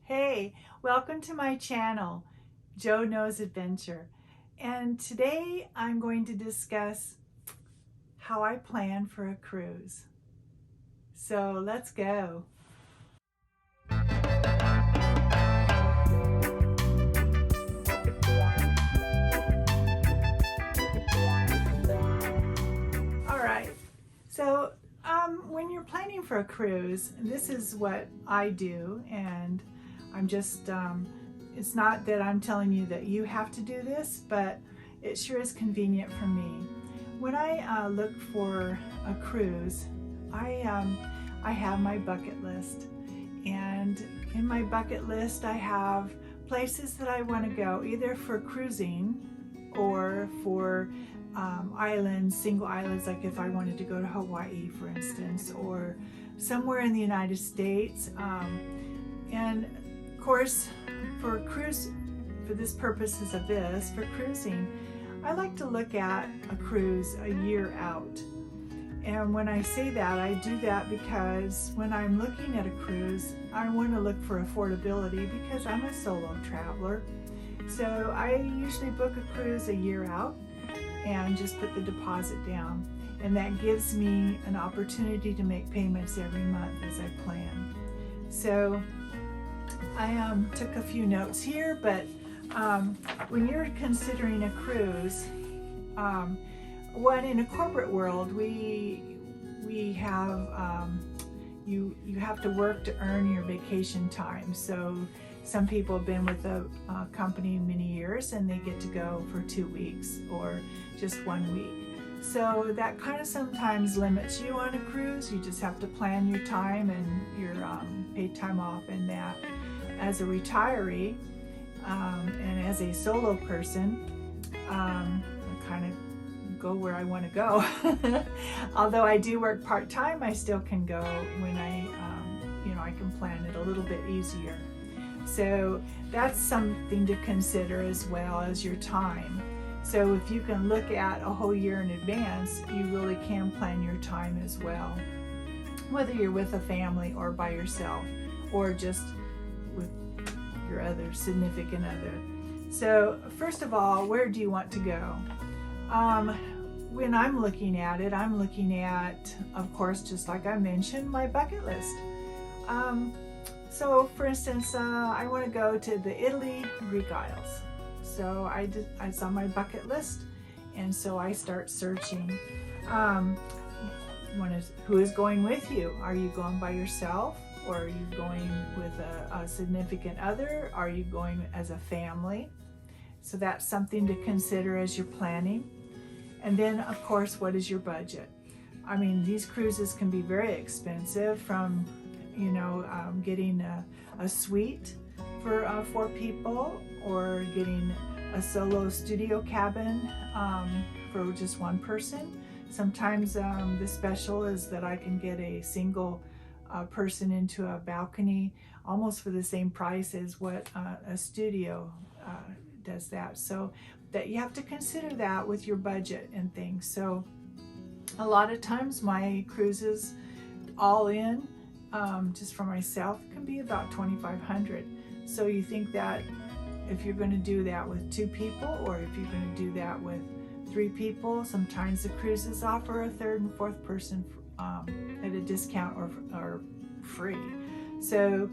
Hey, welcome to my channel, Joe Knows Adventure. And today I'm going to discuss how I plan for a cruise. So let's go. All right, so when you're planning for a cruise, this is what I do, and I'm just, it's not that I'm telling you that you have to do this, but it sure is convenient for me. When I look for a cruise, I have my bucket list, and in my bucket list I have places that I want to go, either for cruising or for islands, single islands, like if I wanted to go to Hawaii, for instance, or somewhere in the United States. And of course, for cruise, for this purposes of this, for cruising, I like to look at a cruise a year out. And when I say that, I do that because when I'm looking at a cruise, I want to look for affordability because I'm a solo traveler. So I usually book a cruise a year out and just put the deposit down. And that gives me an opportunity to make payments every month as I plan. So I took a few notes here, but when you're considering a cruise, in a corporate world, we have you have to work to earn your vacation time. So some people have been with a company many years and they get to go for 2 weeks or just 1 week. So that kind of sometimes limits you on a cruise. You just have to plan your time and your paid time off and that. As a retiree and as a solo person, I kind of go where I want to go. Although I do work part-time, I still can go when I can plan it a little bit easier. So that's something to consider, as well as your time. So if you can look at a whole year in advance, you really can plan your time as well, whether you're with a family or by yourself or just with your other significant other. So first of all, where do you want to go? When I'm looking at it, I'm looking at, of course, just like I mentioned, my bucket list. So for instance, I want to go to the Italy Greek Isles. So I saw my bucket list, and so I start searching. Who is going with you? Are you going by yourself? Or are you going with a significant other? Are you going as a family? So that's something to consider as you're planning. And then, of course, what is your budget? I mean, these cruises can be very expensive, from getting a suite for 4 people, or getting a solo studio cabin for just 1 person. Sometimes the special is that I can get a single person into a balcony almost for the same price as what a studio does that. So that you have to consider that with your budget and things. So a lot of times my cruises all in, just for myself, can be about $2,500. So you think that if you're going to do that with 2 people, or if you're going to do that with 3 people, sometimes the cruises offer a 3rd and 4th person at a discount or free. So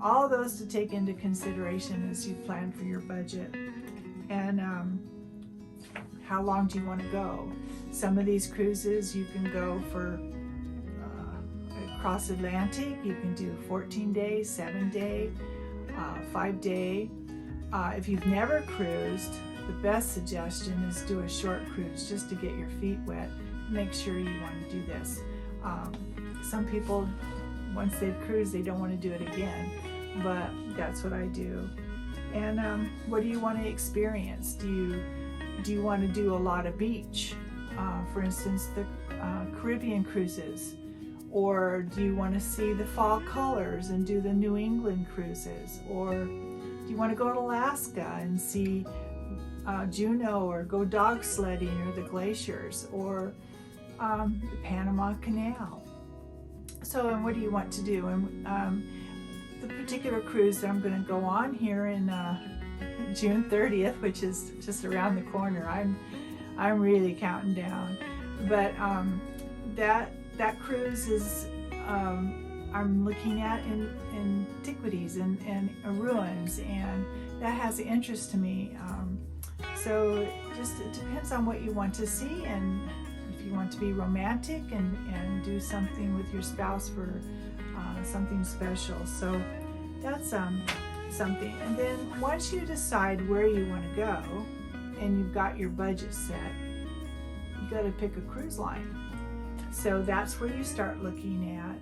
all those to take into consideration as you plan for your budget. And how long do you want to go? Some of these cruises you can go for across Atlantic. You can do 14 days, 7 day, 5 day. If you've never cruised, the best suggestion is do a short cruise just to get your feet wet. Make sure you want to do this. Some people, once they've cruised, they don't want to do it again, but that's what I do. And what do you want to experience? Do you want to do a lot of beach? For instance, the Caribbean cruises. Or do you want to see the fall colors and do the New England cruises? Or do you want to go to Alaska and see Juneau, or go dog sledding, or the glaciers, or the Panama Canal? So, and what do you want to do? And the particular cruise that I'm going to go on here in June 30th, which is just around the corner. I'm really counting down. But that cruise is I'm looking at in antiquities and ruins, and that has interest to me. So it depends on what you want to see, and if you want to be romantic and do something with your spouse for something special. So that's something. And then once you decide where you want to go and you've got your budget set, you got to pick a cruise line. So that's where you start looking at,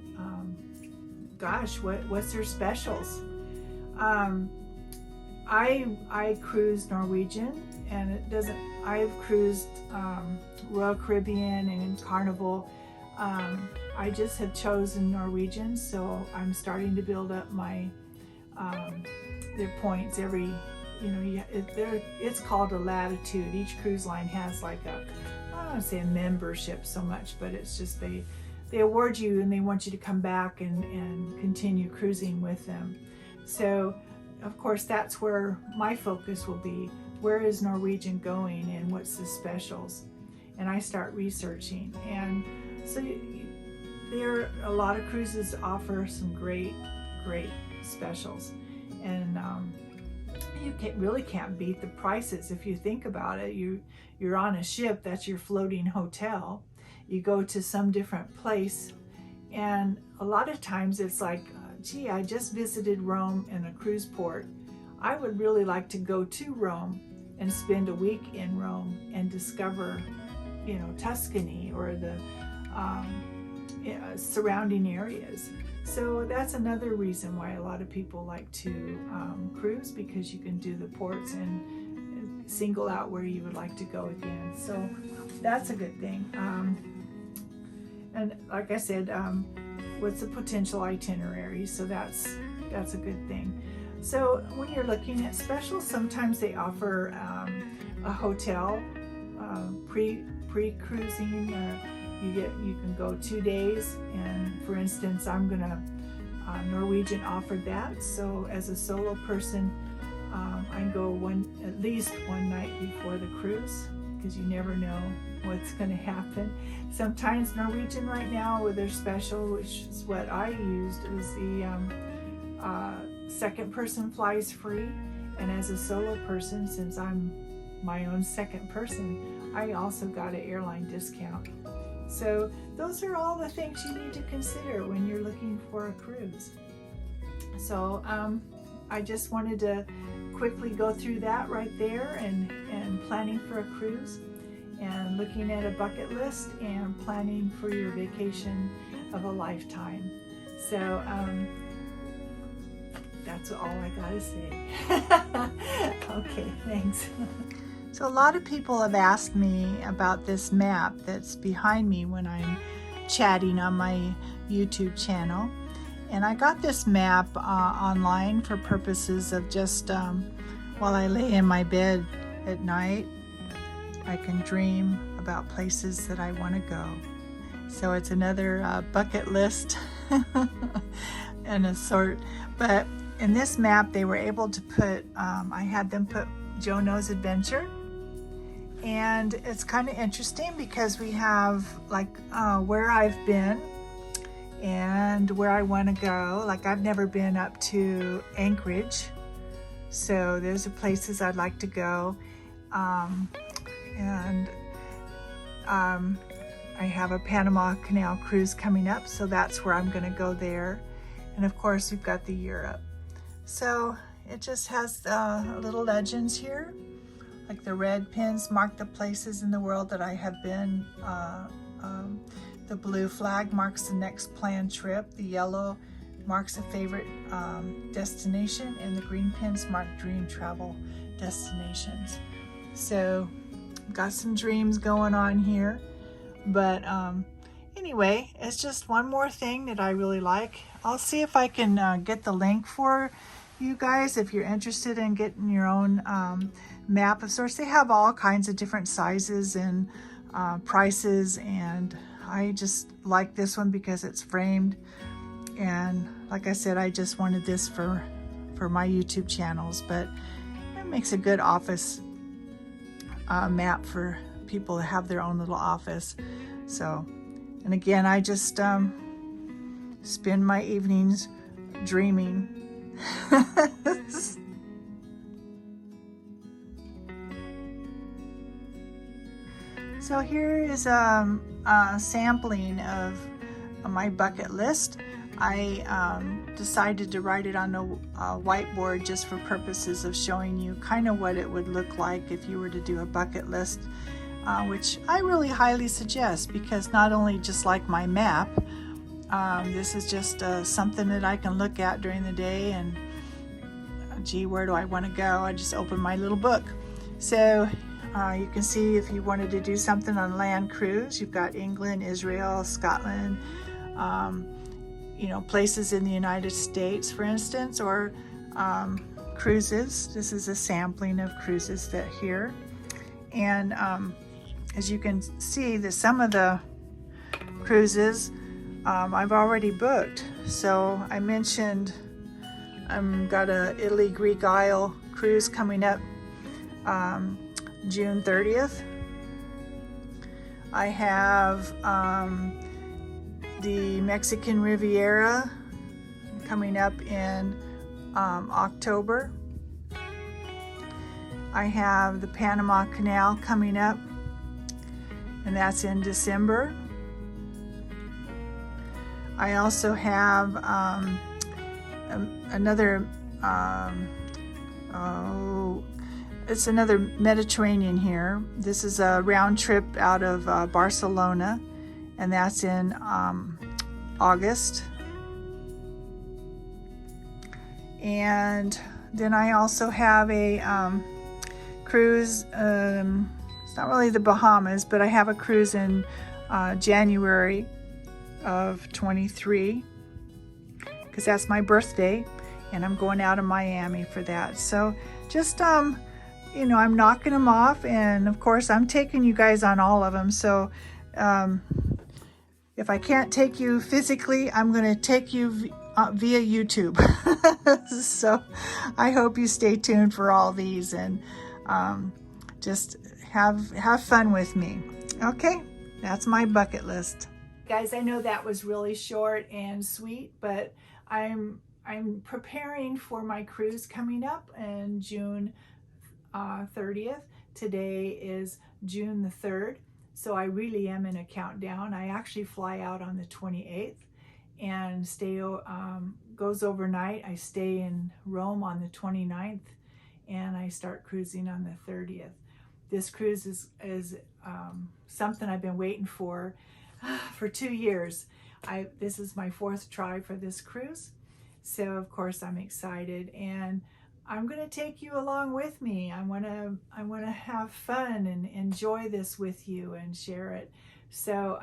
gosh, what's their specials? I cruise Norwegian, and it doesn't. I've cruised Royal Caribbean and Carnival. I just have chosen Norwegian, so I'm starting to build up my their points every. It's called a latitude. Each cruise line has like I don't want to say a membership so much, but it's just they award you and they want you to come back and continue cruising with them. So of course that's where my focus will be. Where is Norwegian going and what's the specials? And I start researching. And so there are a lot of cruises offer some great specials. And you really can't beat the prices. If you think about it, you're on a ship, that's your floating hotel. You go to some different place, and a lot of times it's like, gee, I just visited Rome in a cruise port. I would really like to go to Rome and spend a week in Rome and discover, Tuscany or the surrounding areas. So that's another reason why a lot of people like to cruise, because you can do the ports and single out where you would like to go again. So that's a good thing. And like I said, what's the potential itinerary? So that's a good thing. So when you're looking at specials, sometimes they offer a hotel pre-cruising. You can go 2 days, and for instance, Norwegian offered that. So as a solo person, I can go at least one night before the cruise, because you never know what's going to happen. Sometimes Norwegian right now with their special, which is what I used, is the second person flies free. And as a solo person, since I'm my own second person, I also got an airline discount. So those are all the things you need to consider when you're looking for a cruise. So I just wanted to quickly go through that right there, and planning for a cruise, and looking at a bucket list, and planning for your vacation of a lifetime. So that's all I gotta say. Okay, thanks. So a lot of people have asked me about this map that's behind me when I'm chatting on my YouTube channel. And I got this map online for purposes of just while I lay in my bed at night, I can dream about places that I want to go. So it's another bucket list and a sort. But in this map, they were able to put, I had them put Jono's Adventure. And it's kind of interesting because we have like where I've been and where I want to go. Like I've never been up to Anchorage, so there's the places I'd like to go. I have a Panama Canal cruise coming up, so that's where I'm going to go there. And of course we've got the Europe. So it just has little legends here. Like the red pins mark the places in the world that I have been. The blue flag marks the next planned trip. The yellow marks a favorite destination, and the green pins mark dream travel destinations. So got some dreams going on here. But anyway, it's just one more thing that I really like. I'll see if I can get the link for you guys if you're interested in getting your own map of sorts. They have all kinds of different sizes and prices, and I just like this one because it's framed, and like I said, I just wanted this for my YouTube channels, but it makes a good office map for people to have their own little office. So, and again, I just spend my evenings dreaming. So here is a sampling of my bucket list. I decided to write it on a whiteboard just for purposes of showing you kind of what it would look like if you were to do a bucket list, which I really highly suggest, because not only just like my map, this is just something that I can look at during the day and gee, where do I want to go? I just open my little book. So you can see if you wanted to do something on land cruise, you've got England, Israel, Scotland, you know, places in the United States, for instance, or cruises. This is a sampling of cruises that here. And as you can see, that some of the cruises I've already booked. So I mentioned I've got a Italy Greek Isle cruise coming up June 30th. I have the Mexican Riviera coming up in October. I have the Panama Canal coming up, and that's in December. I also have it's another Mediterranean here. This is a round trip out of Barcelona, and that's in August. And then I also have a cruise, it's not really the Bahamas, but I have a cruise in January of 23, because that's my birthday, and I'm going out of Miami for that. So just you know, I'm knocking them off, and of course I'm taking you guys on all of them. So if I can't take you physically, I'm going to take you via YouTube. So I hope you stay tuned for all these, and just have fun with me. Okay, that's my bucket list. Guys, I know that was really short and sweet, but I'm preparing for my cruise coming up in June 30th. Today is June the 3rd, so I really am in a countdown. I actually fly out on the 28th and stay goes overnight. I stay in Rome on the 29th, and I start cruising on the 30th. This cruise is something I've been waiting for 2 years. This is my 4th try for this cruise, so of course I'm excited, and I'm going to take you along with me. I want to have fun and enjoy this with you and share it. So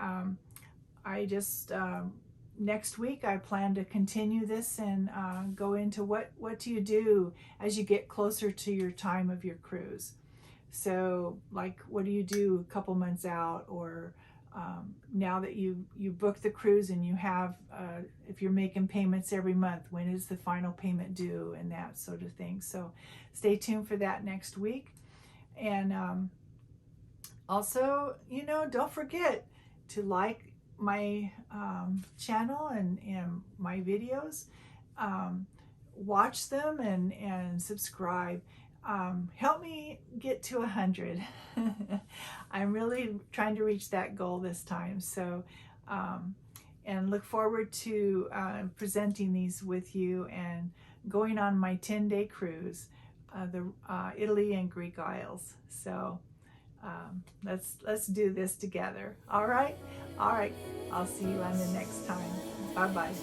I just next week I plan to continue this and go into what do you do as you get closer to your time of your cruise. So like, what do you do a couple months out, or now that you book the cruise and you have, if you're making payments every month, when is the final payment due, and that sort of thing. So stay tuned for that next week. And also, you know, don't forget to like my channel and my videos. Watch them and subscribe. Help me get to 100. I'm really trying to reach that goal this time. So, and look forward to presenting these with you and going on my 10-day cruise, the Italy and Greek Isles. So let's do this together. All right. I'll see you on the next time. Bye bye.